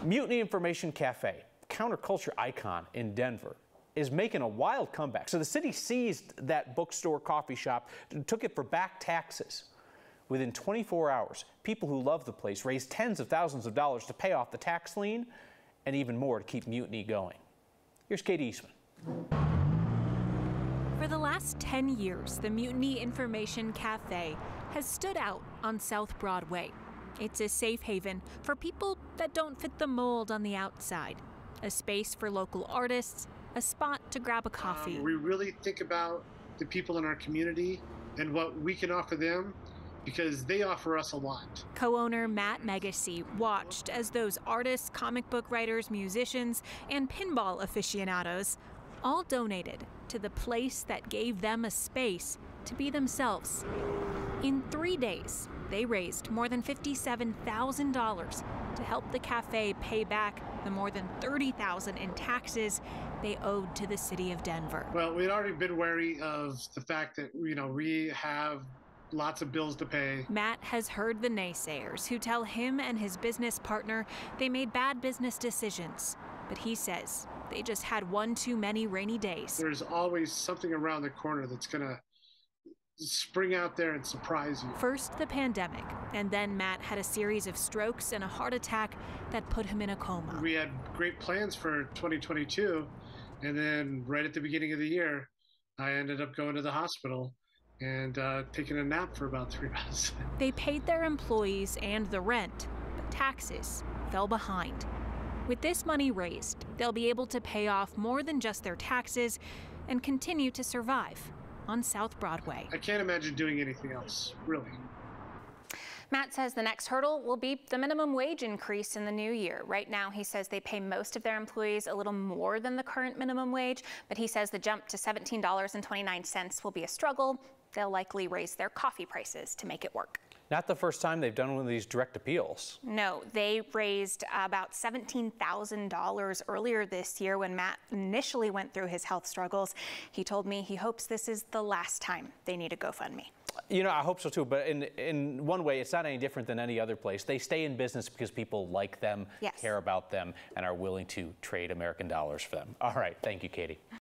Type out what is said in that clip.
Mutiny Information Cafe, counterculture icon in Denver, is making a wild comeback. So the city seized that bookstore coffee shop, took it for back taxes. Within 24 hours, people who love the place raised tens of thousands of dollars to pay off the tax lien and even more to keep Mutiny going. Here's Katie Eastman. For the last 10 years, the Mutiny Information Cafe has stood out on South Broadway. It's a safe haven for people that don't fit the mold on the outside. A space for local artists, a spot to grab a coffee. We really think about the people in our community and what we can offer them, because they offer us a lot. Co-owner Matt Megacy watched as those artists, comic book writers, musicians, and pinball aficionados all donated to the place that gave them a space to be themselves. In 3 days, they raised more than $57,000 to help the cafe pay back the more than $30,000 in taxes they owed to the city of Denver. Well, we'd already been wary of the fact that, we have lots of bills to pay. Matt has heard the naysayers who tell him and his business partner they made bad business decisions. But he says they just had one too many rainy days. There's always something around the corner that's going to spring out there and surprise you. First the pandemic, and then Matt had a series of strokes and a heart attack that put him in a coma. We had great plans for 2022, and then right at the beginning of the year, I ended up going to the hospital and taking a nap for about 3 months. They paid their employees and the rent, but taxes fell behind. With this money raised, they'll be able to pay off more than just their taxes and continue to survive on South Broadway. I can't imagine doing anything else, really. Matt says the next hurdle will be the minimum wage increase in the new year. Right now, he says they pay most of their employees a little more than the current minimum wage, but he says the jump to $17.29 will be a struggle. They'll likely raise their coffee prices to make it work. Not the first time they've done one of these direct appeals. No, they raised about $17,000 earlier this year when Matt initially went through his health struggles. He told me he hopes this is the last time they need a GoFundMe. I hope so too, but in one way, it's not any different than any other place. They stay in business because people like them, yes, care about them, and are willing to trade American dollars for them. All right, thank you, Katie.